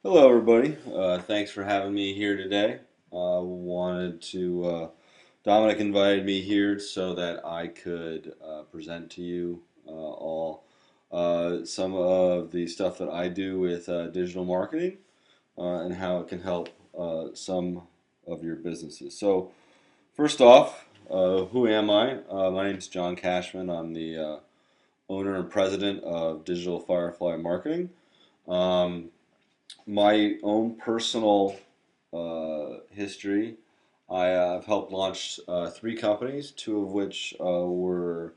Hello, everybody. Thanks for having me here today. Dominic invited me here so that I could present to you all some of the stuff that I do with digital marketing and how it can help some of your businesses. So, first off, who am I? My name is John Cashman. I'm the owner and president of Digital Firefly Marketing. Um, my own personal history, I've helped launch three companies, two of which were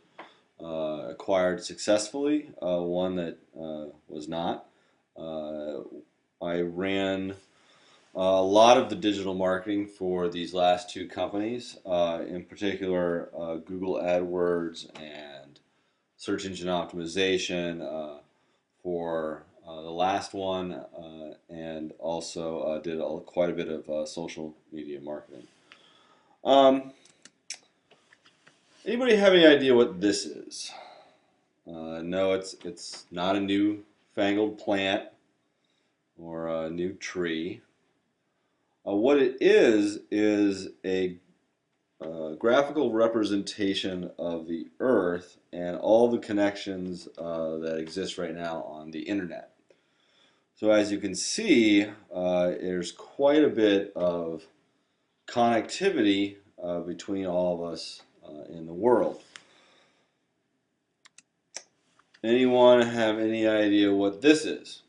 acquired successfully, one that was not. Uh, I ran a lot of the digital marketing for these last two companies, in particular Google AdWords and search engine optimization for the last one, and also did quite a bit of social media marketing. Um, Anybody have any idea what this is? No, it's not a new fangled plant or a new tree. What it is a graphical representation of the Earth and all the connections that exist right now on the internet. So as you can see, there's quite a bit of connectivity between all of us in the world. Anyone have any idea what this is?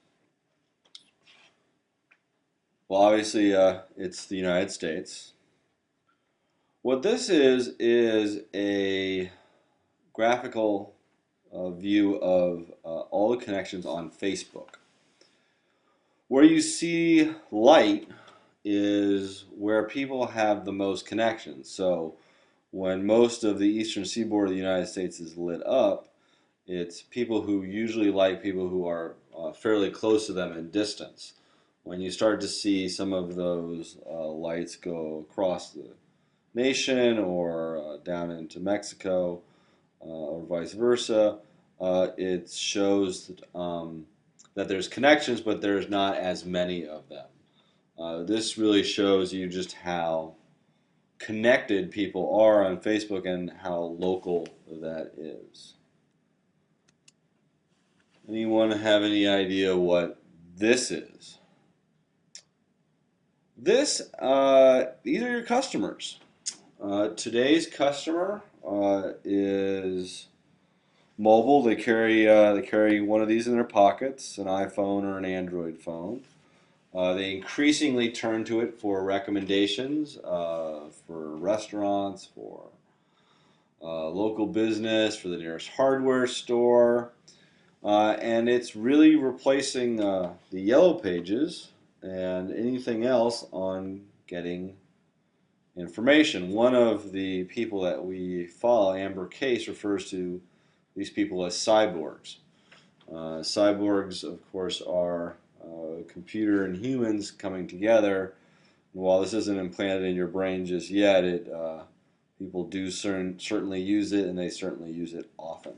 Well, obviously, it's the United States. What this is a graphical view of all the connections on Facebook. Where you see light is where people have the most connections. So when most of the eastern seaboard of the United States is lit up, it's people who usually like people who are fairly close to them in distance. When you start to see some of those lights go across the nation or down into Mexico or vice versa, it shows that there's connections, but there's not as many of them. This really shows you just how connected people are on Facebook and how local that is. Anyone have any idea what this is? These are your customers. Today's customer is mobile. They carry one of these in their pockets, an iPhone or an Android phone. They increasingly turn to it for recommendations for restaurants, for local business, for the nearest hardware store. And it's really replacing the yellow pages and anything else on getting information. One of the people that we follow, Amber Case, refers to these people as cyborgs. Cyborgs, of course, are computer and humans coming together. And while this isn't implanted in your brain just yet, people do certainly use it, and they certainly use it often.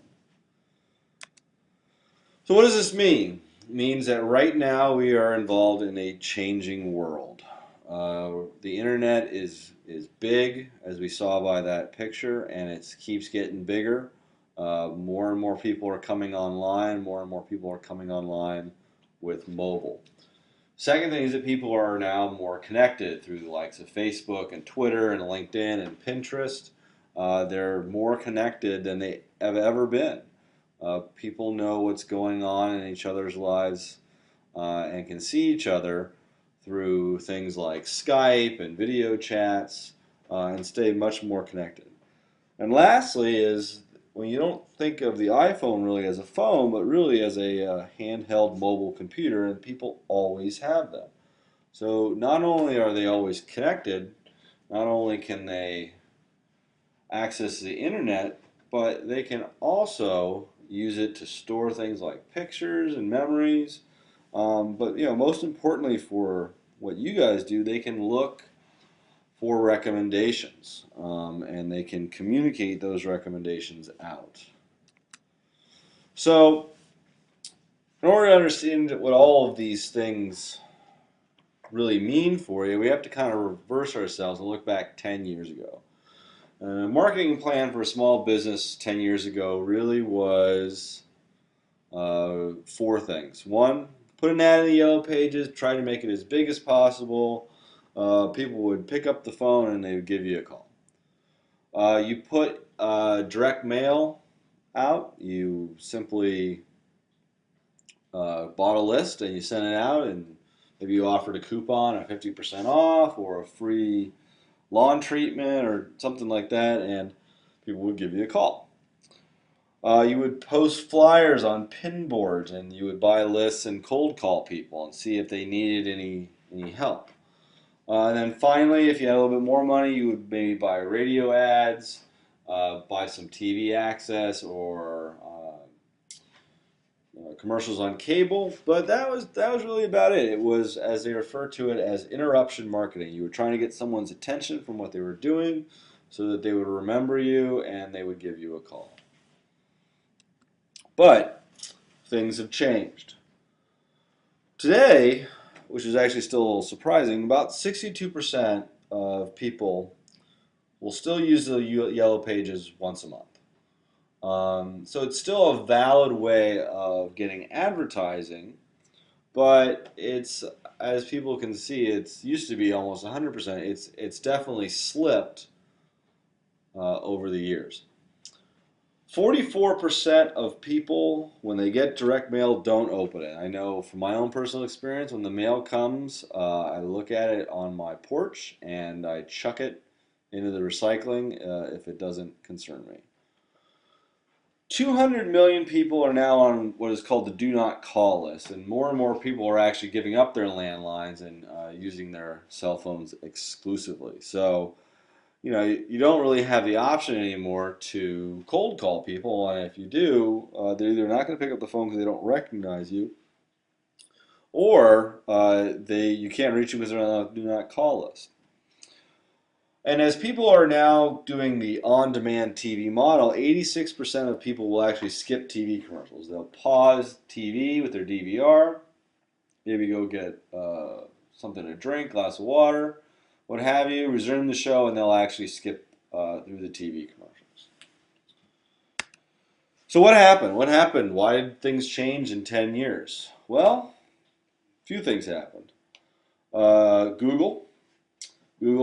So what does this mean? It means that right now we are involved in a changing world. The internet is big, as we saw by that picture, and it keeps getting bigger. More and more people are coming online. More and more people are coming online with mobile. Second thing is that people are now more connected through the likes of Facebook and Twitter and LinkedIn and Pinterest. They're more connected than they have ever been. People know what's going on in each other's lives and can see each other through things like Skype and video chats and stay much more connected. And lastly is when you don't think of the iPhone really as a phone, but really as a handheld mobile computer, and people always have them. So not only are they always connected, not only can they access the internet, but they can also use it to store things like pictures and memories. But most importantly for what you guys do, they can look for recommendations, and they can communicate those recommendations out. So, in order to understand what all of these things really mean for you, we have to kind of reverse ourselves and look back 10 years ago. A marketing plan for a small business 10 years ago really was four things. One, put an ad in the yellow pages, try to make it as big as possible. People would pick up the phone and they would give you a call. You put direct mail out. You simply bought a list and you sent it out, and maybe you offered a coupon of 50% off or a free lawn treatment or something like that, and people would give you a call. You would post flyers on pin boards, and you would buy lists and cold call people and see if they needed any help. And then finally, if you had a little bit more money, you would maybe buy radio ads, buy some TV access, or commercials on cable. But that was really about it. It was, as they refer to it, as interruption marketing. You were trying to get someone's attention from what they were doing, so that they would remember you and they would give you a call. But things have changed. Today, which is actually still a little surprising, about 62% of people will still use the yellow pages once a month. So it's still a valid way of getting advertising, but it's, as people can see, it's used to be almost 100%. It's definitely slipped over the years. 44% of people, when they get direct mail, don't open it. I know from my own personal experience, when the mail comes, I look at it on my porch and I chuck it into the recycling if it doesn't concern me. 200 million people are now on what is called the do not call list, and more people are actually giving up their landlines and using their cell phones exclusively. So, you don't really have the option anymore to cold call people, and if you do, they're either not going to pick up the phone because they don't recognize you, or you can't reach them because they're on the do not call list. And as people are now doing the on-demand TV model, 86% of people will actually skip TV commercials. They'll pause TV with their DVR, maybe go get something to drink, glass of water, what have you, resume the show, and they'll actually skip through the TV commercials. So what happened? What happened? Why did things change in 10 years? Well, a few things happened. Google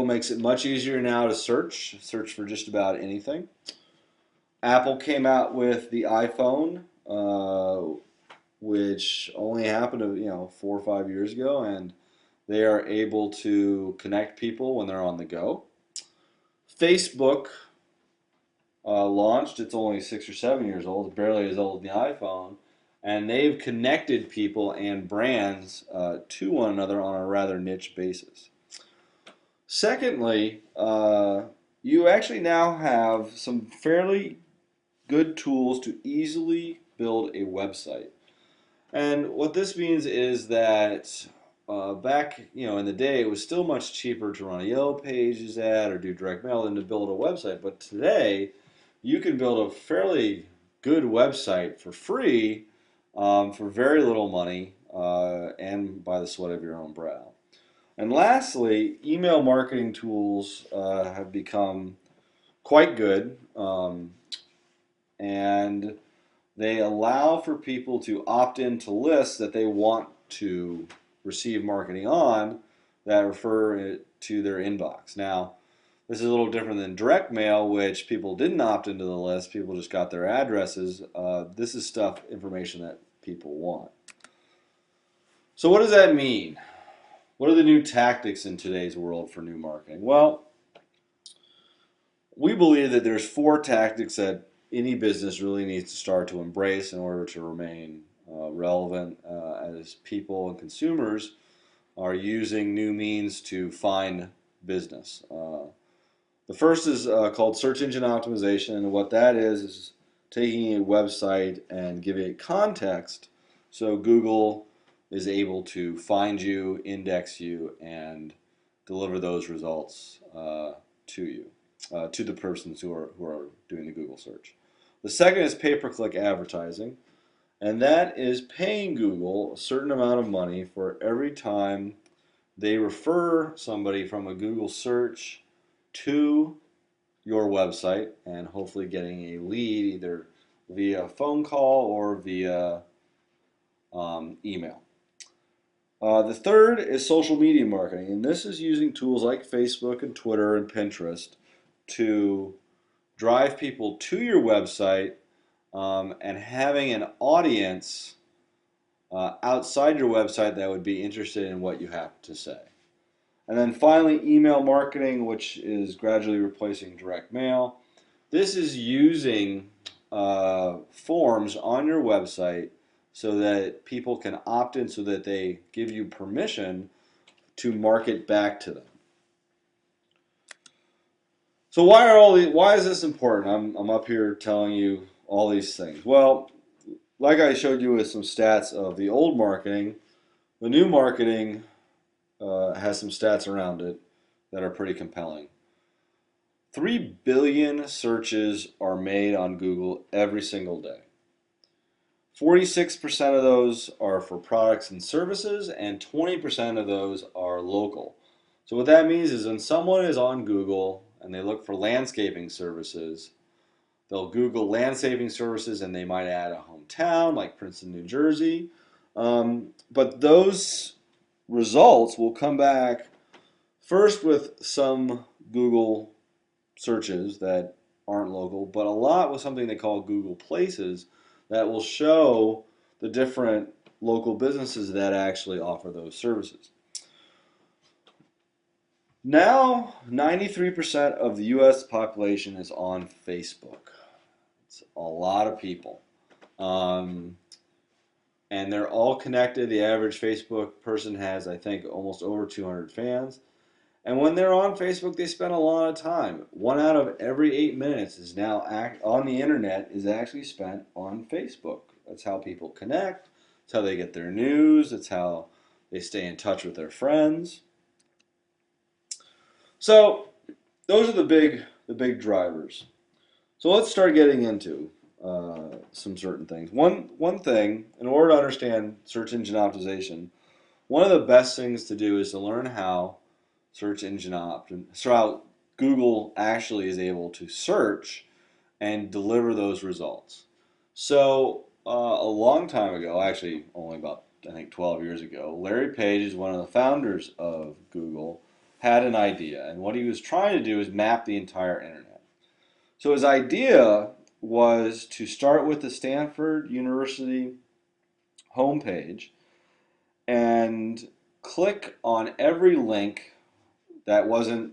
makes it much easier now to search for just about anything. Apple came out with the iPhone, which only happened 4 or 5 years ago, and they are able to connect people when they're on the go. Facebook launched. It's only 6 or 7 years old. It's barely as old as the iPhone, and they've connected people and brands to one another on a rather niche basis. Secondly, you actually now have some fairly good tools to easily build a website. And what this means is that back in the day, it was still much cheaper to run a Yellow Pages ad or do direct mail than to build a website. But today, you can build a fairly good website for free for very little money and by the sweat of your own brow. And lastly, email marketing tools have become quite good, and they allow for people to opt into lists that they want to receive marketing on that refer to their inbox. Now, this is a little different than direct mail, which people didn't opt into the list, people just got their addresses. This is information that people want. So what does that mean? What are the new tactics in today's world for new marketing? Well, we believe that there's 4 tactics that any business really needs to start to embrace in order to remain relevant as people and consumers are using new means to find business. The first is called search engine optimization, and what that is taking a website and giving it context so Google is able to find you, index you, and deliver those results to you, to the persons who are doing the Google search. The second is pay-per-click advertising, and that is paying Google a certain amount of money for every time they refer somebody from a Google search to your website and hopefully getting a lead either via phone call or via email. The third is social media marketing, and this is using tools like Facebook and Twitter and Pinterest to drive people to your website and having an audience outside your website that would be interested in what you have to say. And then finally, email marketing, which is gradually replacing direct mail. This is using forms on your website so that people can opt in so that they give you permission to market back to them. So why is this important? I'm up here telling you all these things. Well, like I showed you with some stats of the old marketing, the new marketing has some stats around it that are pretty compelling. 3 billion searches are made on Google every single day. 46% of those are for products and services, and 20% of those are local. So what that means is when someone is on Google and they look for landscaping services, they'll Google landscaping services and they might add a hometown like Princeton, New Jersey. But those results will come back first with some Google searches that aren't local, but a lot with something they call Google Places that will show the different local businesses that actually offer those services. Now, 93% of the US population is on Facebook. It's a lot of people. And they're all connected. The average Facebook person has, I think, almost over 200 fans. And when they're on Facebook, they spend a lot of time. 1 out of every 8 minutes is now on the internet is actually spent on Facebook. That's how people connect. It's how they get their news. It's how they stay in touch with their friends. So those are the big drivers. So let's start getting into some certain things. One thing, in order to understand search engine optimization, one of the best things to do is to learn how how Google actually is able to search and deliver those results. So a long time ago, actually only about I think 12 years ago, Larry Page is one of the founders of Google, had an idea, and what he was trying to do is map the entire internet. So his idea was to start with the Stanford University homepage and click on every link that wasn't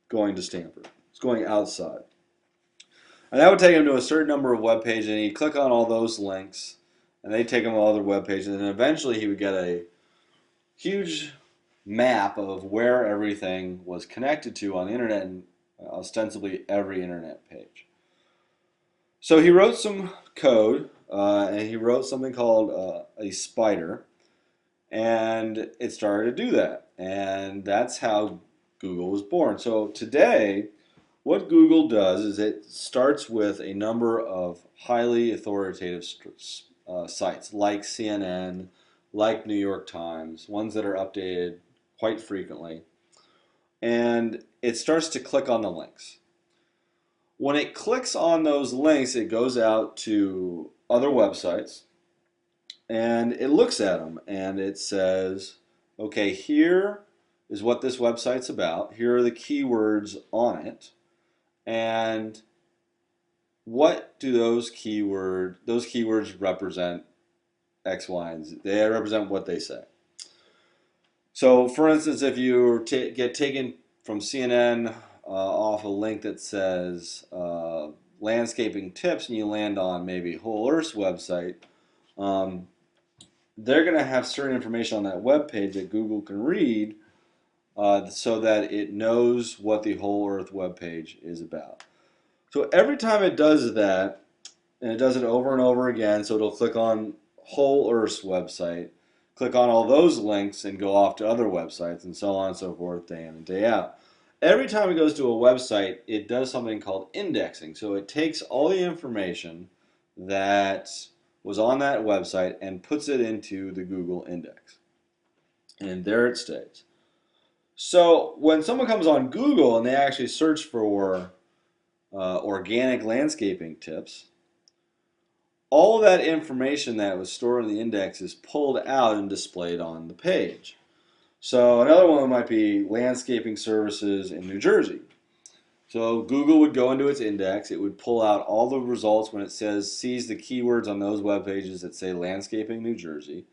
going to Stanford. It's going outside. And that would take him to a certain number of web pages, and he'd click on all those links, and they'd take him to other web pages, and eventually he would get a huge map of where everything was connected to on the internet, and ostensibly every internet page. So he wrote some code, and he wrote something called a spider, and it started to do that. And that's how Google was born. So today, what Google does is it starts with a number of highly authoritative sites like CNN, like New York Times, ones that are updated quite frequently. And it starts to click on the links. When it clicks on those links, it goes out to other websites and it looks at them and it says, okay, here is what this website's about. Here are the keywords on it. And what do those keywords represent? X, Y, and Z. They represent what they say. So, for instance, if you get taken from CNN off a link that says landscaping tips and you land on maybe Whole Earth's website, they're going to have certain information on that web page that Google can read so that it knows what the Whole Earth web page is about. So every time it does that, and it does it over and over again, so it'll click on Whole Earth's website, click on all those links, and go off to other websites, and so on and so forth, day in and day out. Every time it goes to a website, it does something called indexing. So it takes all the information that was on that website and puts it into the Google index. and there it stays. So when someone comes on Google and they actually search for organic landscaping tips, all of that information that was stored in the index is pulled out and displayed on the page. So another one might be landscaping services in New Jersey. So Google would go into its index, it would pull out all the results when it sees the keywords on those web pages that say landscaping New Jersey,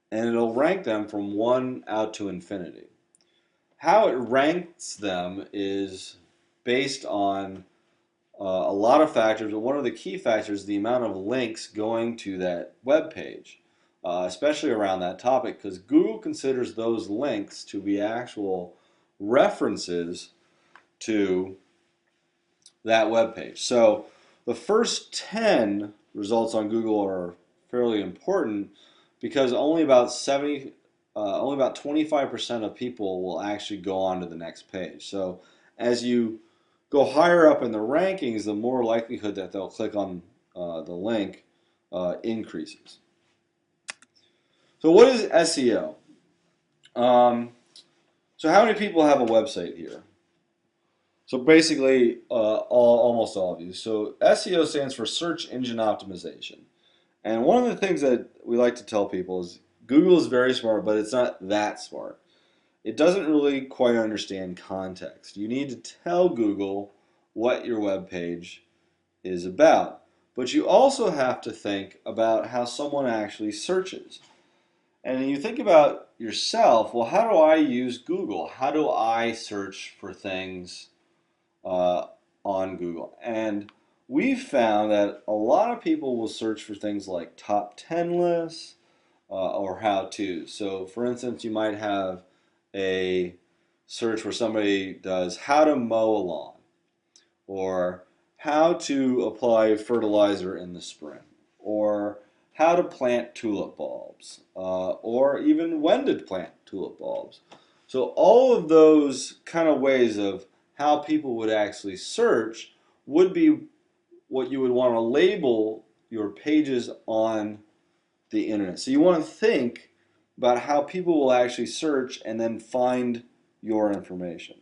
and it'll rank them from 1 out to infinity. How it ranks them is based on a lot of factors, but one of the key factors is the amount of links going to that web page, especially around that topic, because Google considers those links to be actual references to that web page. So the first 10 results on Google are fairly important because only about 25% of people will actually go on to the next page. So as you go higher up in the rankings, the more likelihood that they'll click on the link increases. So what is SEO? So how many people have a website here? So basically, almost all of you. So SEO stands for Search Engine Optimization. And one of the things that we like to tell people is Google is very smart, but it's not that smart. It doesn't really quite understand context. You need to tell Google what your web page is about. But you also have to think about how someone actually searches. And you think about yourself, well, how do I use Google? How do I search for things uh, on Google? And we've found that a lot of people will search for things like top 10 lists or how-tos. So for instance, you might have a search where somebody does how to mow a lawn or how to apply fertilizer in the spring or how to plant tulip bulbs or even when to plant tulip bulbs. So all of those kind of ways of how people would actually search would be what you would want to label your pages on the internet. So you want to think about how people will actually search and then find your information.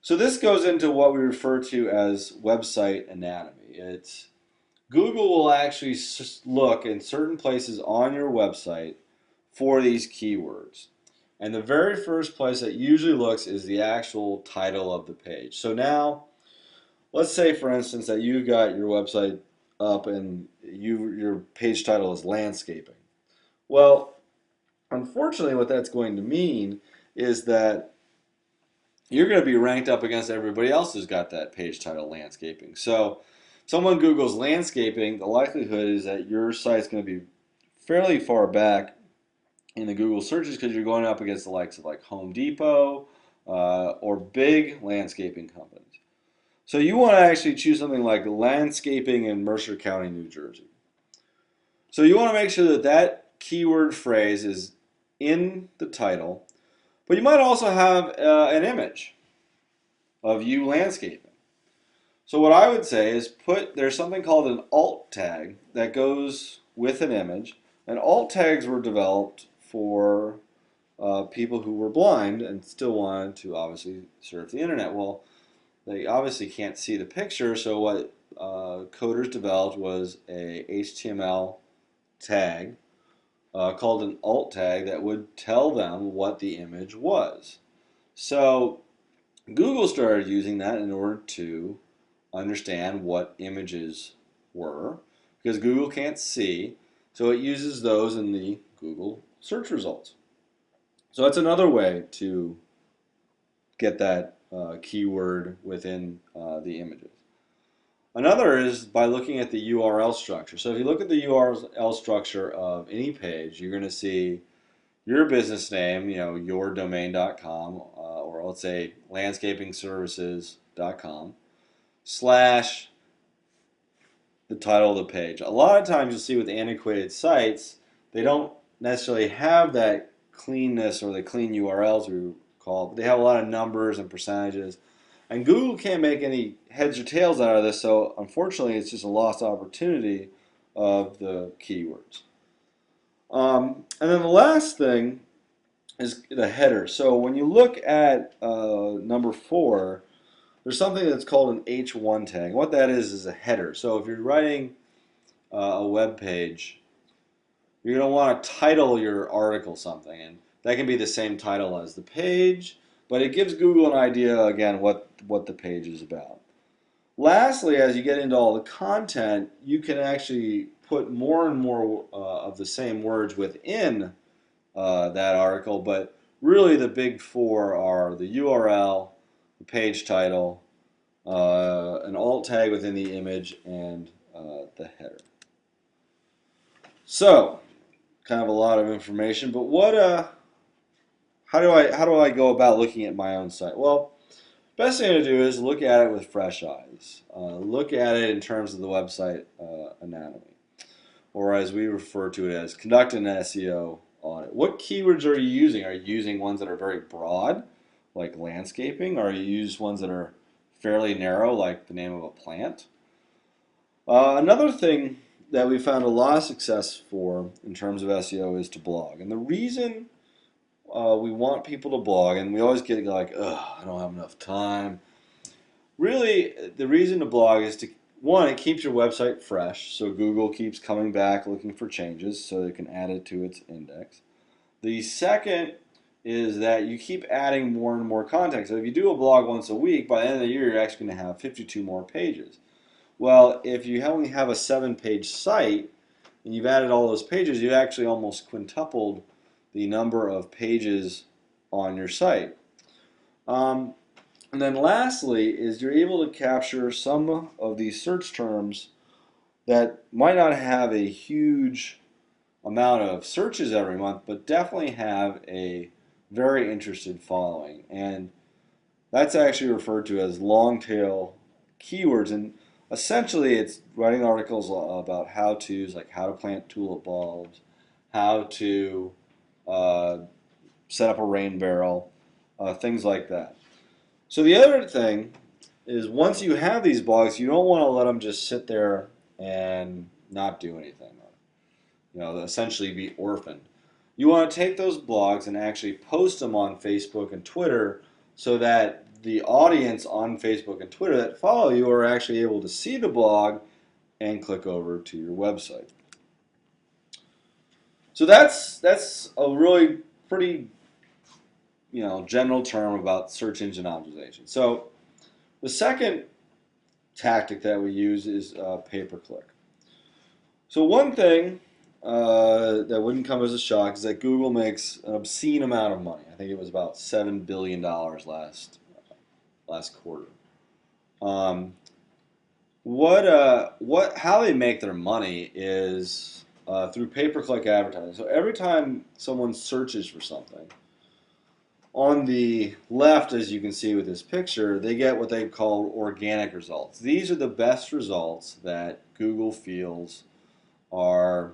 So this goes into what we refer to as website anatomy. It's Google will actually look in certain places on your website for these keywords. And the very first place that usually looks is the actual title of the page. So now, let's say for instance that you got your website up and your page title is landscaping. Well, unfortunately what that's going to mean is that you're going to be ranked up against everybody else who's got that page title landscaping. So someone Googles landscaping, the likelihood is that your site's going to be fairly far back in the Google searches because you're going up against the likes of like Home Depot or big landscaping companies. So you want to actually choose something like landscaping in Mercer County, New Jersey. So you want to make sure that that keyword phrase is in the title, but you might also have an image of you landscaping. So what I would say is there's something called an alt tag that goes with an image. And alt tags were developed for people who were blind and still wanted to obviously surf the internet. Well, they obviously can't see the picture, so what coders developed was a HTML tag called an alt tag that would tell them what the image was. So Google started using that in order to understand what images were because Google can't see, so it uses those in the Google search results. So that's another way to get that keyword within the images. Another is by looking at the URL structure. So if you look at the URL structure of any page, you're going to see your business name, yourdomain.com, or let's say landscapingservices.com, slash the title of the page. A lot of times you'll see with antiquated sites, they don't necessarily have that cleanness or the clean URLs we call it, but they have a lot of numbers and percentages. And Google can't make any heads or tails out of this, so unfortunately it's just a lost opportunity of the keywords. And then the last thing is the header. So when you look at number 4, there's something that's called an H1 tag. What that is a header. So if you're writing a web page, you're going to want to title your article something, and that can be the same title as the page, but it gives Google an idea, again, what the page is about. Lastly, as you get into all the content, you can actually put more and more of the same words within that article, but really the big 4 are the URL, the page title, an alt tag within the image, and the header. So, kind of a lot of information, but how do I go about looking at my own site? Well, best thing to do is look at it with fresh eyes. Look at it in terms of the website anatomy, or as we refer to it as conduct an SEO audit. What keywords are you using? Are you using ones that are very broad, like landscaping? Or are you using ones that are fairly narrow, like the name of a plant? Another thing that we found a lot of success for in terms of SEO is to blog. And the reason we want people to blog, and we always get like, ugh, I don't have enough time. Really, the reason to blog is to, one, it keeps your website fresh, so Google keeps coming back looking for changes so it can add it to its index. The second is that you keep adding more and more content. So if you do a blog once a week, by the end of the year, you're actually going to have 52 more pages. Well, if you only have a 7-page site and you've added all those pages, you actually almost quintupled the number of pages on your site. And then lastly is you're able to capture some of these search terms that might not have a huge amount of searches every month, but definitely have a very interested following. And that's actually referred to as long tail keywords. And essentially it's writing articles about how-tos, like how to plant tulip bulbs, how to set up a rain barrel, things like that. So the other thing is once you have these blogs, you don't want to let them just sit there and not do anything, essentially be orphaned. You want to take those blogs and actually post them on Facebook and Twitter so that the audience on Facebook and Twitter that follow you are actually able to see the blog and click over to your website. So that's a really pretty general term about search engine optimization. So the second tactic that we use is pay-per-click. So one thing that wouldn't come as a shock is that Google makes an obscene amount of money. I think it was about $7 billion last quarter. How they make their money is through pay-per-click advertising. So every time someone searches for something, on the left, as you can see with this picture, they get what they call organic results. These are the best results that Google feels are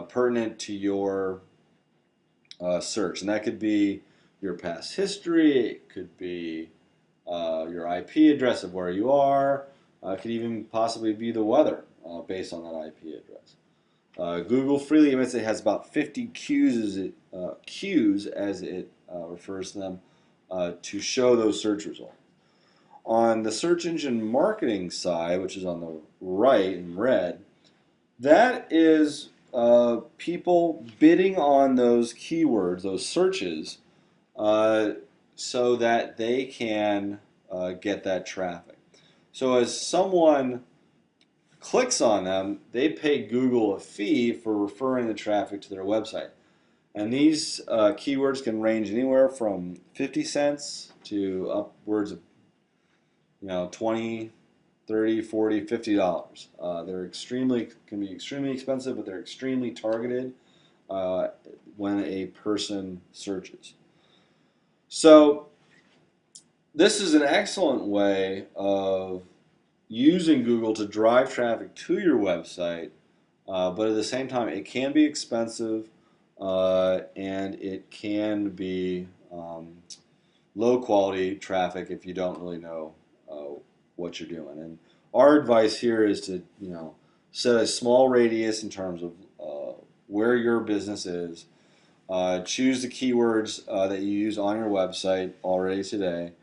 pertinent to your search. And that could be your past history, it could be your IP address of where you are, it could even possibly be the weather based on that IP address. Google freely admits it has about 50 cues as it refers to them to show those search results. On the search engine marketing side, which is on the right in red, that is people bidding on those keywords, those searches, so that they can get that traffic. So as someone clicks on them, they pay Google a fee for referring the traffic to their website. And these keywords can range anywhere from 50 cents to upwards of 20, 30, 40, $50. They're can be extremely expensive, but they're extremely targeted when a person searches. So this is an excellent way of using Google to drive traffic to your website, but at the same time it can be expensive and it can be low quality traffic if you don't really know what you're doing. And our advice here is to set a small radius in terms of where your business is. Choose the keywords that you use on your website already today,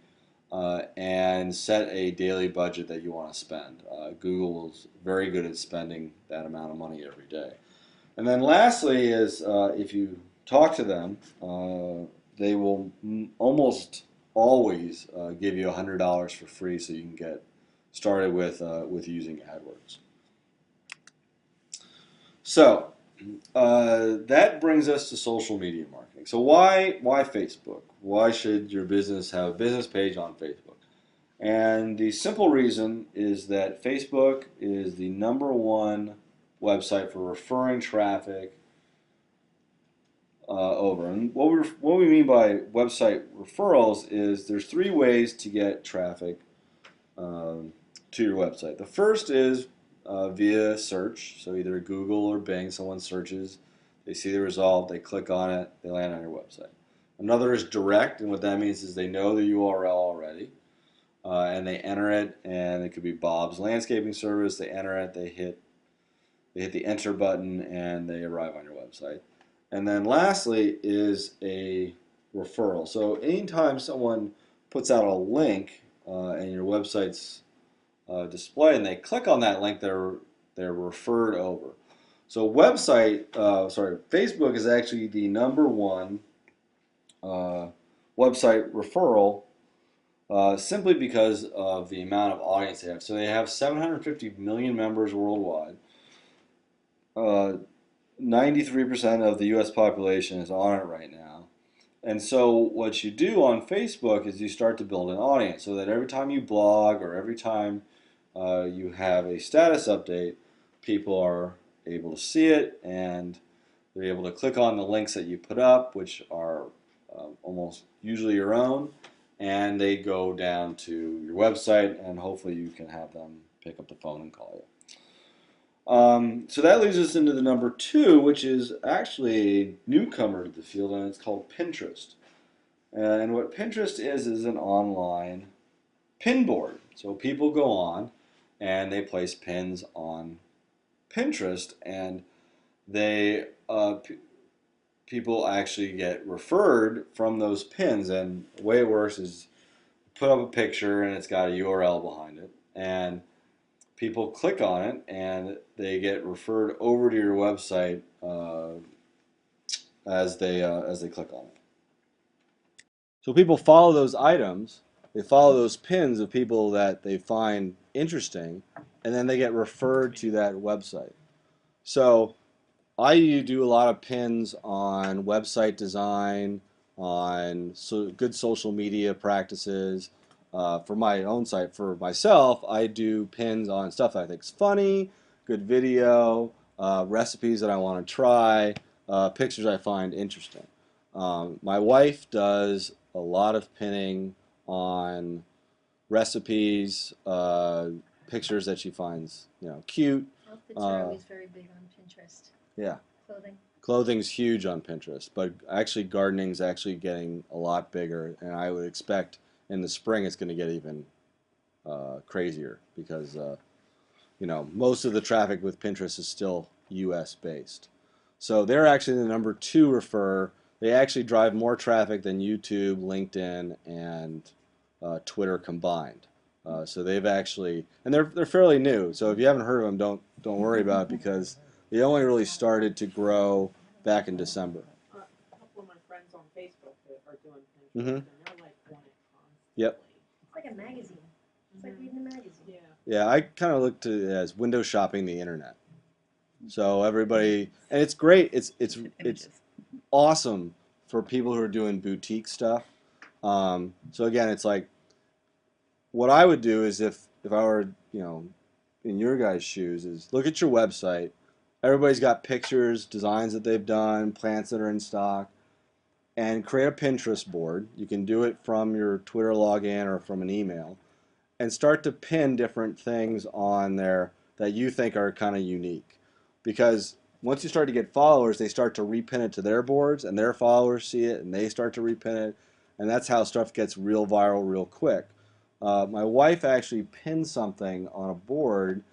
and set a daily budget that you want to spend. Google is very good at spending that amount of money every day. And then lastly is if you talk to them, they will almost always give you $100 for free so you can get started with using AdWords. So that brings us to social media marketing. So why Facebook? Why should your business have a business page on Facebook? And the simple reason is that Facebook is the #1 website for referring traffic over. And what we mean by website referrals is there's 3 ways to get traffic to your website. The first is via search, so either Google or Bing. Someone searches, they see the result, they click on it, they land on your website. Another is direct, and what that means is they know the URL already, and they enter it, and it could be Bob's Landscaping Service. They enter it, they hit the enter button, and they arrive on your website. And then lastly is a referral. So anytime someone puts out a link and your website's display, and they click on that link, they're referred over. So Facebook is actually the #1 website referral, simply because of the amount of audience they have. So they have 750 million members worldwide. 93% of the U.S. population is on it right now. And so what you do on Facebook is you start to build an audience so that every time you blog or every time you have a status update, people are able to see it, and they're able to click on the links that you put up, which are almost usually your own, and they go down to your website, and hopefully you can have them pick up the phone and call you. So that leads us into the #2, which is actually a newcomer to the field, and it's called Pinterest. And what Pinterest is an online pin board. So people go on and they place pins on Pinterest, and they people actually get referred from those pins. And the way it works is put up a picture and it's got a URL behind it, and people click on it and they get referred over to your website as they click on it. So people follow those items, they follow those pins of people that they find interesting, and then they get referred to that website. So I do a lot of pins on website design, on good social media practices. For my own site, for myself, I do pins on stuff that I think is funny, good video, recipes that I want to try, pictures I find interesting. My wife does a lot of pinning on recipes, pictures that she finds, cute. Outfits are always very big on Pinterest. Yeah. Clothing. Clothing's huge on Pinterest, but actually gardening's actually getting a lot bigger, and I would expect in the spring it's going to get even crazier because most of the traffic with Pinterest is still U.S. based. So they're actually the #2 refer. They actually drive more traffic than YouTube, LinkedIn, and Twitter combined. So they've actually, and they're fairly new. So if you haven't heard of them, don't worry about it, because they only really started to grow back in December. A couple of my friends on Facebook that are doing Pinterest, Mm-hmm. and they're like on it constantly. Yep. It's like a magazine. It's like reading a magazine. Yeah. Yeah, I kind of looked at it as window shopping the internet. So everybody, and it's great. It's awesome for people who are doing boutique stuff. So again, it's like, what I would do is if I were in your guys' shoes, is look at your website. Everybody's got pictures, designs that they've done, plants that are in stock, and create a Pinterest board. You can do it from your Twitter login or from an email, and start to pin different things on there that you think are kind of unique. Because once you start to get followers, they start to repin it to their boards, and their followers see it, and they start to repin it, and that's how stuff gets real viral real quick. My wife actually pinned something on a board,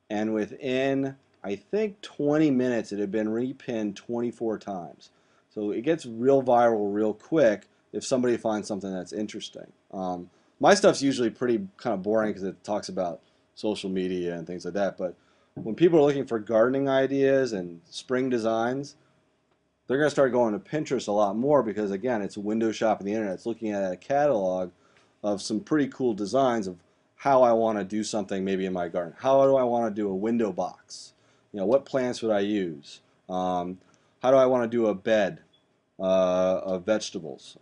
and within I think 20 minutes it had been repinned 24 times. So it gets real viral real quick if somebody finds something that's interesting. My stuff's usually pretty kind of boring because it talks about social media and things like that. But when people are looking for gardening ideas and spring designs, they're going to start going to Pinterest a lot more because, again, it's a window shop on the internet. It's looking at a catalog of some pretty cool designs of how I want to do something maybe in my garden. How do I want to do a window box? You know, what plants would I use? How do I want to do a bed of vegetables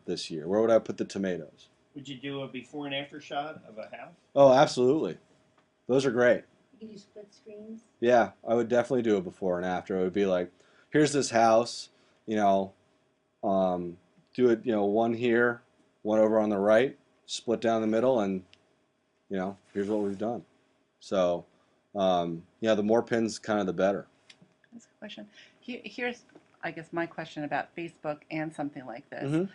this year? Where would I put the tomatoes? Would you do a before and after shot of a house? Oh, absolutely. Those are great. You can do split screens. Yeah, I would definitely do a before and after. It would be like, here's this house, you know, do it, you know, one here, one over on the right, split down the middle, and, you know, here's what we've done. So, yeah, the more pins, kind of the better. That's a good question. Here's, I guess, my question about Facebook and something like this. Mm-hmm.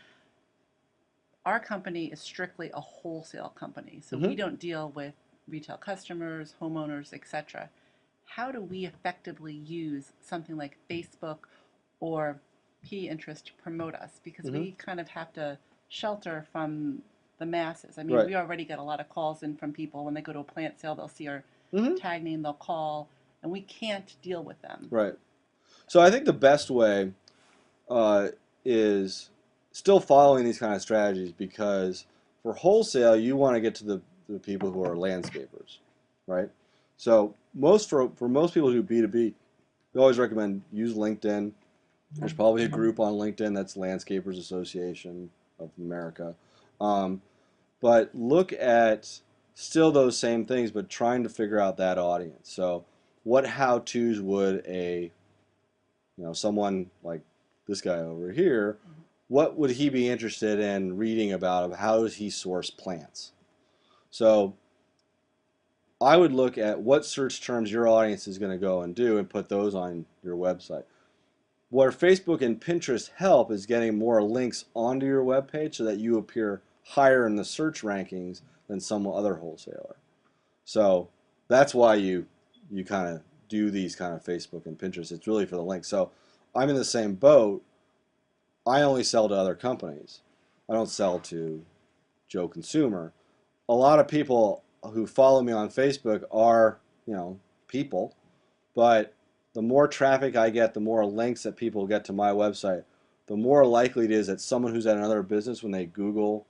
Our company is strictly a wholesale company, so Mm-hmm. we don't deal with retail customers, homeowners, etc. How do we effectively use something like Facebook or Pinterest to promote us? Because we kind of have to shelter from the masses. I mean, Right. we already get a lot of calls in from people when they go to a plant sale. They'll see our Mm-hmm. tag name, they'll call, and we can't deal with them. Right. So I think the best way is still following these kind of strategies because for wholesale, you want to get to the people who are landscapers, right? So for most people who do B2B, we always recommend use LinkedIn. There's probably a group on LinkedIn that's Landscapers Association of America. But look at still those same things, but trying to figure out that audience. So what how-tos would someone like this guy over here, what would he be interested in reading about? How does he source plants? So I would look at what search terms your audience is going to go and do and put those on your website. Where Facebook and Pinterest help is getting more links onto your webpage so that you appear higher in the search rankings than some other wholesaler. So that's why you kind of do these kind of Facebook and Pinterest. It's really for the links. So I'm in the same boat. I only sell to other companies. I don't sell to Joe Consumer. A lot of people who follow me on Facebook are, people, but the more traffic I get, the more links that people get to my website, the more likely it is that someone who's at another business, when they Google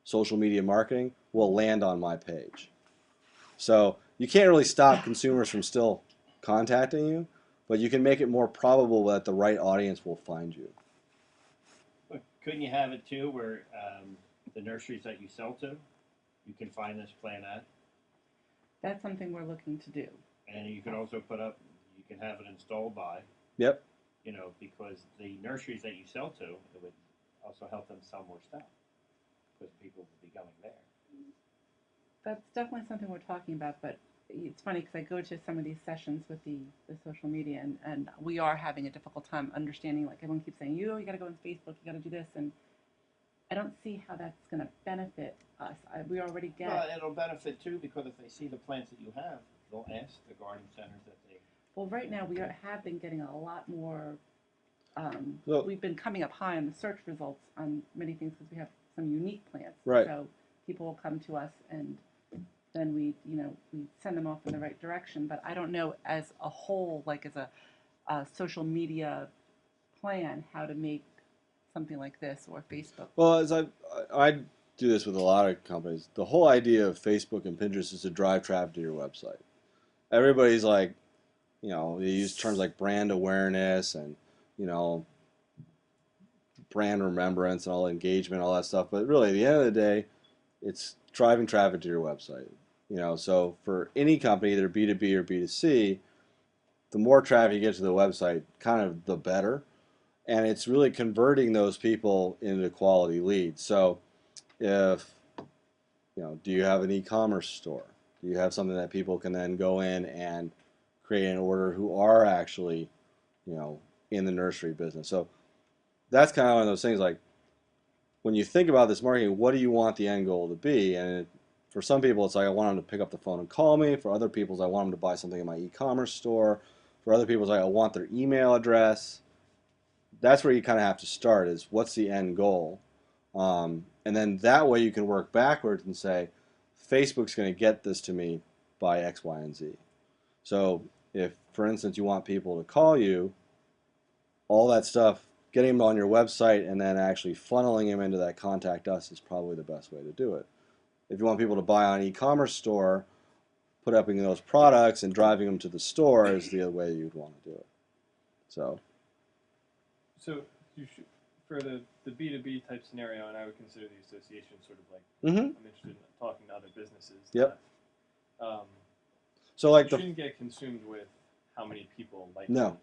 social media marketing, will land on my page. So you can't really stop consumers from still contacting you, but you can make it more probable that the right audience will find you. But couldn't you have it too where the nurseries that you sell to, you can find this plant at? That's something we're looking to do. And you can also put up, you can have it installed by, Yep. Because the nurseries that you sell to, it would also help them sell more stuff. Because people will be going there. That's definitely something we're talking about, but it's funny because I go to some of these sessions with the social media, and we are having a difficult time understanding, like everyone keeps saying, you got to go on Facebook, you got to do this, and I don't see how that's going to benefit us. We already get... Well, it'll benefit too because if they see the plants that you have, they'll ask the garden centers that they... Well, right now we have been getting a lot more... So- we've been coming up high on the search results on many things because we have some unique plants. Right. So people will come to us and then we send them off in the right direction. But I don't know as a whole, like as a social media plan, how to make something like this or Facebook. Well, as I do this with a lot of companies, the whole idea of Facebook and Pinterest is to drive traffic to your website. Everybody's like, they use terms like brand awareness and, brand remembrance and all engagement, all that stuff. But really, at the end of the day, it's driving traffic to your website. So for any company, either B2B or B2C, the more traffic you get to the website, kind of the better. And it's really converting those people into quality leads. So if, do you have an e-commerce store? Do you have something that people can then go in and create an order who are actually, in the nursery business? So that's kind of one of those things, like when you think about this marketing, what do you want the end goal to be? And for some people, it's like I want them to pick up the phone and call me. For other people, I want them to buy something in my e-commerce store. For other people, it's like, I want their email address. That's where you kind of have to start, is what's the end goal? And then that way you can work backwards and say, Facebook's going to get this to me by X, Y, and Z. So if, for instance, you want people to call you, all that stuff, getting them on your website and then actually funneling them into that contact us is probably the best way to do it. If you want people to buy on an e-commerce store, put up in those products and driving them to the store is the other way you'd want to do it. So you should, for the B2B type scenario, and I would consider the association sort of like, I'm interested in talking to other businesses. Yep. That, so like it the shouldn't get consumed with how many people like no. me.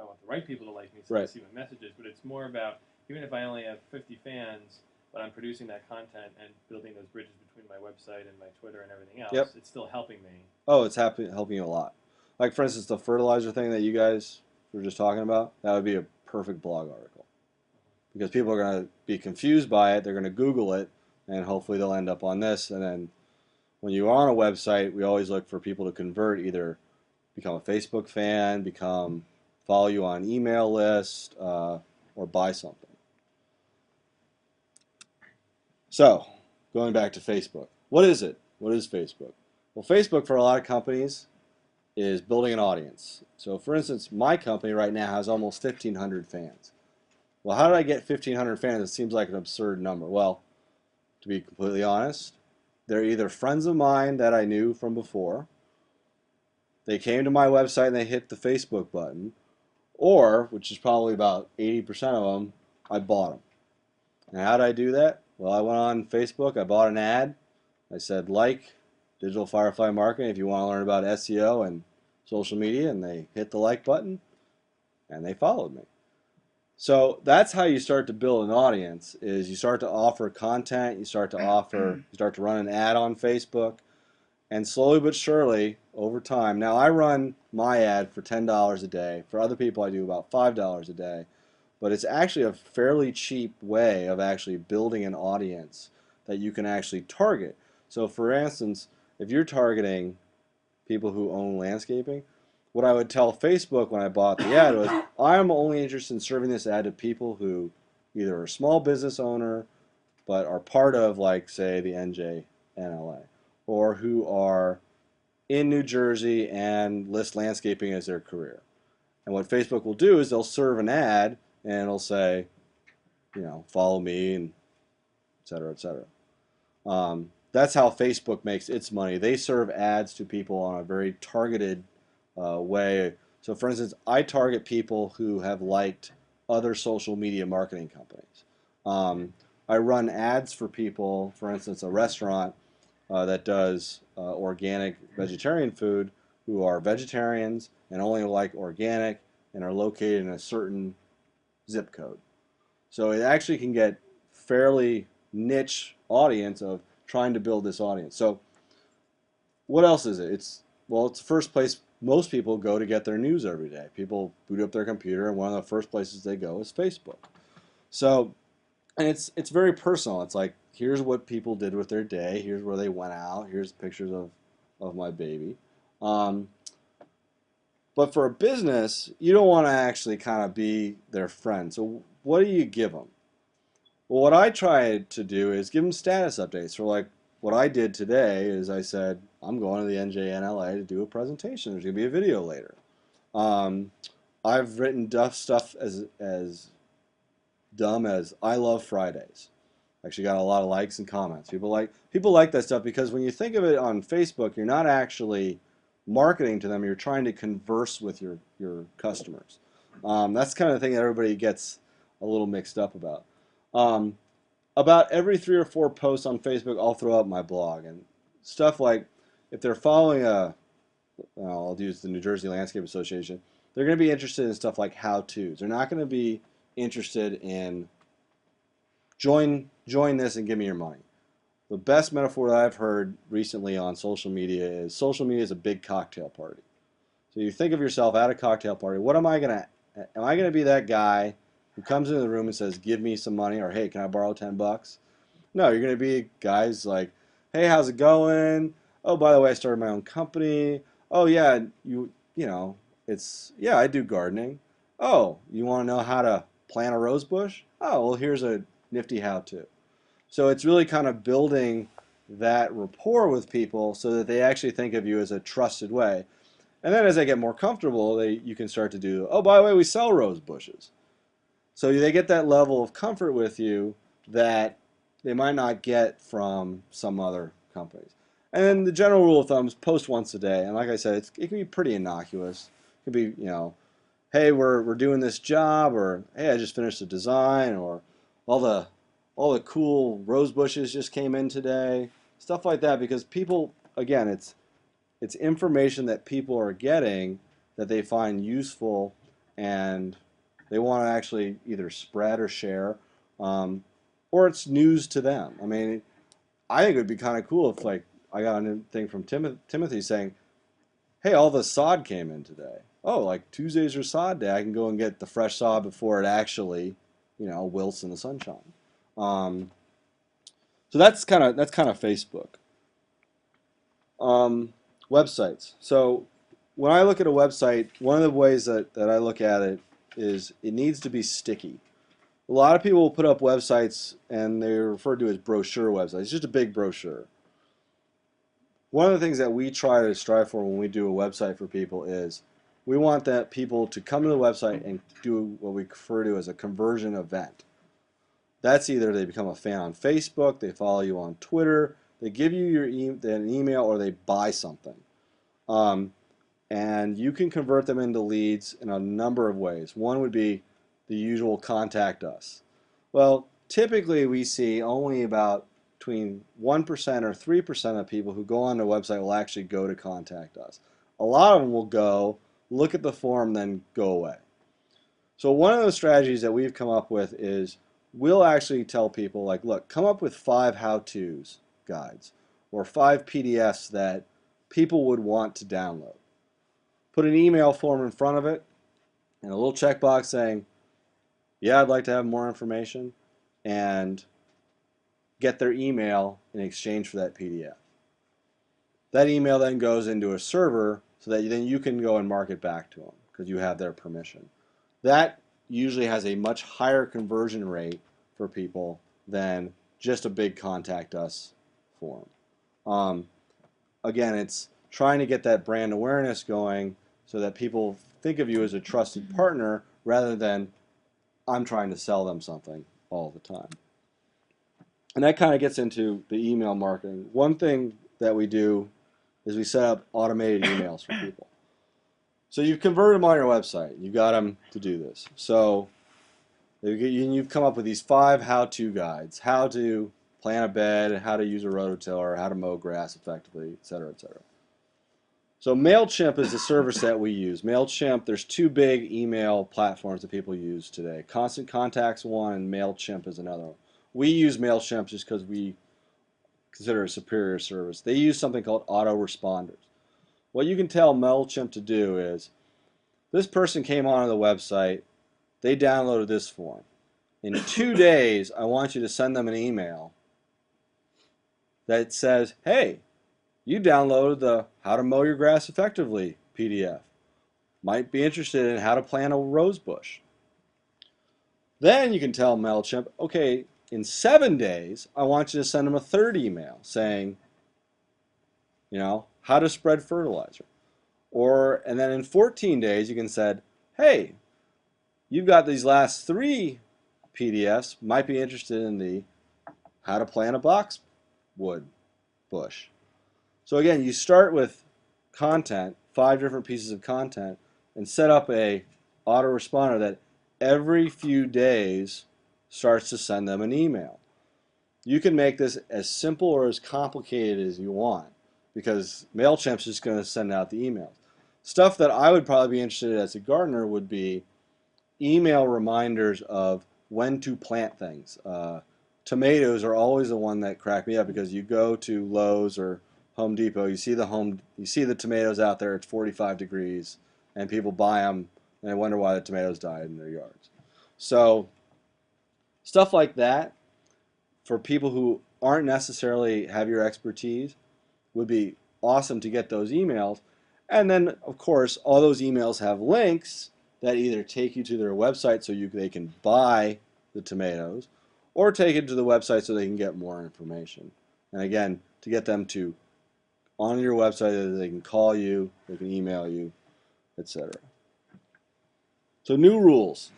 I want the right people to like me so Right. they see my messages, but it's more about, even if I only have 50 fans, but I'm producing that content and building those bridges between my website and my Twitter and everything else, Yep. it's still helping me. Oh, it's helping you a lot. Like, for instance, the fertilizer thing that you guys were just talking about, that would be a perfect blog article. Because people are going to be confused by it, they're going to Google it, and hopefully they'll end up on this. And then when you're on a website, we always look for people to convert, either become a Facebook fan, follow you on email list, or buy something. So, going back to Facebook. What is it? What is Facebook? Well, Facebook, for a lot of companies, is building an audience. So, for instance, my company right now has almost 1,500 fans. Well, how did I get 1,500 fans? It seems like an absurd number. Well, to be completely honest, they're either friends of mine that I knew from before, they came to my website and they hit the Facebook button, or, which is probably about 80% of them, I bought them. And how did I do that? Well, I went on Facebook, I bought an ad, I said, like Digital Firefly Marketing if you want to learn about SEO and social media, and they hit the like button, and they followed me. So that's how you start to build an audience, is you start to offer content, you start to run an ad on Facebook, and slowly but surely, over time, now I run my ad for $10 a day. For other people, I do about $5 a day. But it's actually a fairly cheap way of actually building an audience that you can actually target. So for instance, if you're targeting people who own landscaping, what I would tell Facebook when I bought the ad was, I'm only interested in serving this ad to people who either are a small business owner, but are part of, like, say, the NJNLA, or who are in New Jersey and list landscaping as their career. And what Facebook will do is they'll serve an ad and it'll say, follow me, and et cetera, et cetera. That's how Facebook makes its money. They serve ads to people on a very targeted way. So, for instance, I target people who have liked other social media marketing companies. I run ads for people, for instance, a restaurant that does organic vegetarian food, who are vegetarians and only like organic and are located in a certain zip code. So it actually can get fairly niche audience of trying to build this audience. So what else is it? It's the first place most people go to get their news every day. People boot up their computer and one of the first places they go is Facebook. So, and it's very personal. It's like, here's what people did with their day. Here's where they went out. Here's pictures of my baby. But for a business, you don't want to actually kind of be their friend. So what do you give them? Well, what I tried to do is give them status updates. So like what I did today is I said, I'm going to the NJNLA to do a presentation. There's going to be a video later. I've written stuff as dumb as I love Fridays. Actually got a lot of likes and comments. People like that stuff because when you think of it on Facebook, you're not actually marketing to them, you're trying to converse with your customers. That's kind of the thing that everybody gets a little mixed up about. About every 3 or 4 posts on Facebook, I'll throw up my blog and stuff like, if they're following I'll use the New Jersey Landscape Association, they're going to be interested in stuff like how-tos. They're not going to be interested in join this and give me your money. The best metaphor that I've heard recently on social media is a big cocktail party. So you think of yourself at a cocktail party. Am I gonna be that guy who comes into the room and says, give me some money, or hey, can I borrow $10? No, you're gonna be guys like, hey, how's it going? Oh, by the way, I started my own company. Oh yeah, yeah, I do gardening. Oh, you want to know how to plant a rose bush? Oh, well, here's a nifty how-to. So it's really kind of building that rapport with people so that they actually think of you as a trusted way. And then as they get more comfortable, you can start to do, oh, by the way, we sell rose bushes. So they get that level of comfort with you that they might not get from some other companies. And then the general rule of thumb is post once a day. And like I said, it can be pretty innocuous. It can be, hey, we're doing this job, or hey, I just finished a design, or all the cool rose bushes just came in today, stuff like that. Because people, again, it's information that people are getting that they find useful, and they want to actually either spread or share, or it's news to them. I mean, I think it would be kind of cool if, like, I got a thing from Timothy saying, hey, all the sod came in today. Oh, like Tuesdays are sod day. I can go and get the fresh sod before it actually, wilts in the sunshine. Um, so that's kind of Facebook. Websites. So when I look at a website, one of the ways that I look at it is it needs to be sticky. A lot of people will put up websites and they're referred to as brochure websites. It's just a big brochure. One of the things that we try to strive for when we do a website for people is we want that people to come to the website and do what we refer to as a conversion event. That's either they become a fan on Facebook, they follow you on Twitter, they give you an email, or they buy something. And you can convert them into leads in a number of ways. One would be the usual contact us. Well, typically we see only about between 1% or 3% of people who go on the website will actually go to contact us. A lot of them will go, look at the form, then go away. So one of those strategies that we've come up with is we'll actually tell people, like, look, come up with 5 how-tos guides or 5 PDFs that people would want to download. Put an email form in front of it and a little checkbox saying, yeah, I'd like to have more information, and get their email in exchange for that PDF. That email then goes into a server so that then you can go and market back to them because you have their permission. That usually has a much higher conversion rate for people than just a big contact us form. Again, it's trying to get that brand awareness going so that people think of you as a trusted partner rather than I'm trying to sell them something all the time. And that kind of gets into the email marketing. One thing that we do is we set up automated emails for people. So you've converted them on your website. You've got them to do this. So you've come up with these 5 how-to guides: how to plant a bed, how to use a rototiller, how to mow grass effectively, etc., etc. So MailChimp is the service that we use. MailChimp, there's 2 big email platforms that people use today. Constant Contact's one, and MailChimp is another one. We use MailChimp just because we consider it a superior service. They use something called autoresponders. What you can tell MailChimp to do is, this person came onto the website, they downloaded this form. In 2 days, I want you to send them an email that says, hey, you downloaded the How to Mow Your Grass Effectively PDF. Might be interested in how to plant a rose bush. Then you can tell MailChimp, okay, in 7 days, I want you to send them a 3rd email saying, how to spread fertilizer. And then in 14 days, you can say, hey, you've got these last 3 PDFs, might be interested in the how to plant a boxwood bush. So again, you start with content, 5 different pieces of content, and set up a autoresponder that every few days starts to send them an email. You can make this as simple or as complicated as you want, because MailChimp's just going to send out the emails. Stuff that I would probably be interested in as a gardener would be email reminders of when to plant things. Tomatoes are always the one that crack me up, because you go to Lowe's or Home Depot, you see the tomatoes out there, it's 45 degrees, and people buy them and they wonder why the tomatoes died in their yards. So stuff like that, for people who aren't necessarily have your expertise, would be awesome to get those emails. And then, of course, all those emails have links that either take you to their website so they can buy the tomatoes, or take it to the website so they can get more information. And again, to get them to on your website, they can call you, they can email you, etc. So new rules.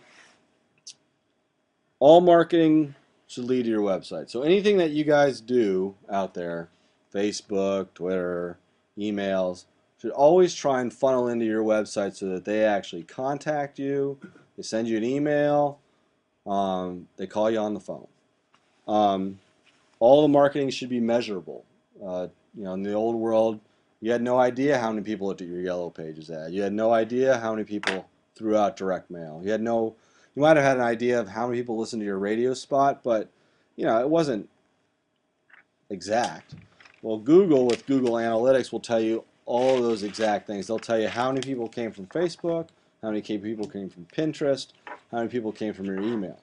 All marketing should lead to your website. So anything that you guys do out there, Facebook, Twitter, emails, should always try and funnel into your website so that they actually contact you, they send you an email, they call you on the phone. All the marketing should be measurable. In the old world, you had no idea how many people looked at your Yellow Pages ad. You had no idea how many people threw out direct mail. You might have had an idea of how many people listened to your radio spot, but it wasn't exact. Well, Google with Google Analytics will tell you all of those exact things. They'll tell you how many people came from Facebook, how many people came from Pinterest, how many people came from your email.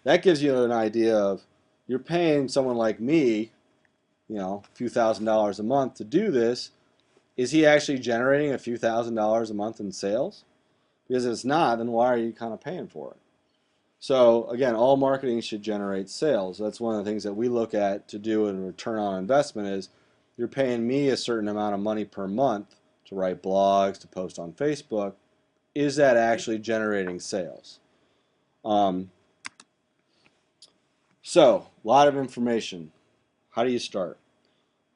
That gives you an idea of you're paying someone like me, a few $1,000s a month to do this. Is he actually generating a few $1,000s a month in sales? Because if it's not, then why are you kind of paying for it? So again, all marketing should generate sales. That's one of the things that we look at to do in return on investment is you're paying me a certain amount of money per month to write blogs, to post on Facebook. Is that actually generating sales? So, a lot of information. How do you start?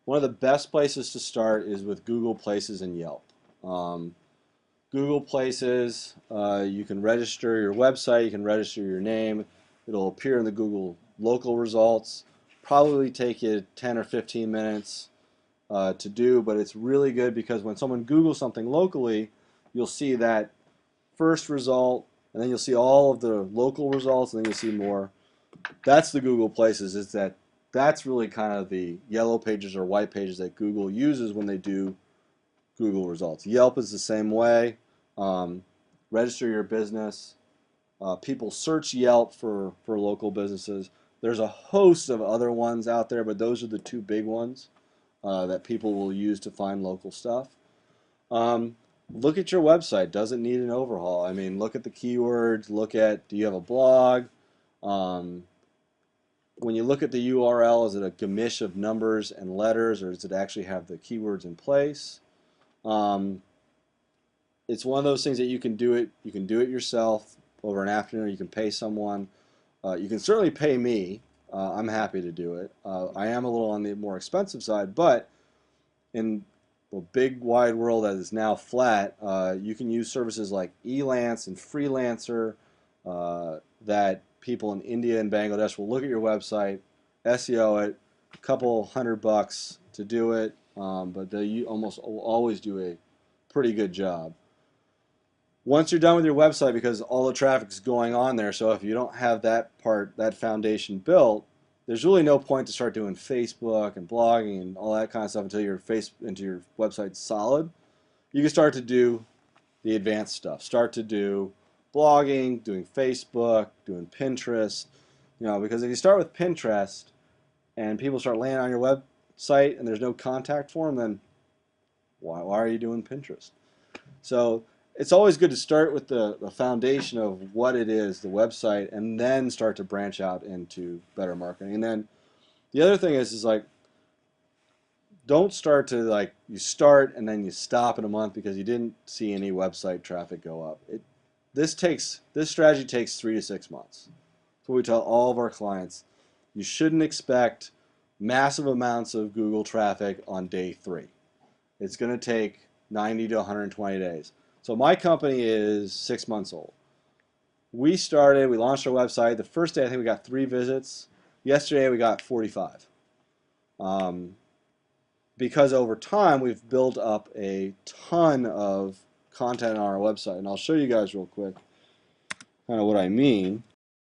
One of the best places to start is with Google Places and Yelp. Google Places, you can register your website, you can register your name. It'll appear in the Google local results. Probably take you 10 or 15 minutes to do, but it's really good because when someone Googles something locally, you'll see that first result, and then you'll see all of the local results, and then you'll see more. That's the Google Places. That's really kind of the Yellow Pages or White Pages that Google uses when they do Google results. Yelp is the same way. Register your business. People search Yelp for local businesses. There's a host of other ones out there, but those are the two big ones that people will use to find local stuff. Look at your website. Does it need an overhaul? I mean, look at the keywords. Do you have a blog? When you look at the URL, is it a gamish of numbers and letters, or does it actually have the keywords in place? It's one of those things that you can do it. You can do it yourself over an afternoon. You can pay someone. You can certainly pay me. I'm happy to do it. I am a little on the more expensive side, but in the big wide world that is now flat, you can use services like Elance and Freelancer that people in India and Bangladesh will look at your website, SEO it, a couple $100 to do it, but they almost always do a pretty good job. Once you're done with your website, because all the traffic is going on there, so if you don't have that foundation built, there's really no point to start doing Facebook and blogging and all that kind of stuff until your website's solid. You can start to do the advanced stuff. Start to do blogging, doing Facebook, doing Pinterest. Because if you start with Pinterest and people start landing on your website and there's no contact form, then why are you doing Pinterest? So it's always good to start with the foundation of what it is, the website, and then start to branch out into better marketing. And then the other thing is like, don't start to you start and then you stop in a month because you didn't see any website traffic go up. This strategy takes 3 to 6 months. So we tell all of our clients, you shouldn't expect massive amounts of Google traffic on day 3. It's going to take 90 to 120 days. So my company is 6 months old. We launched our website. The first day I think we got 3 visits. Yesterday we got 45. Because over time we've built up a ton of content on our website, and I'll show you guys real quick kind of what I mean.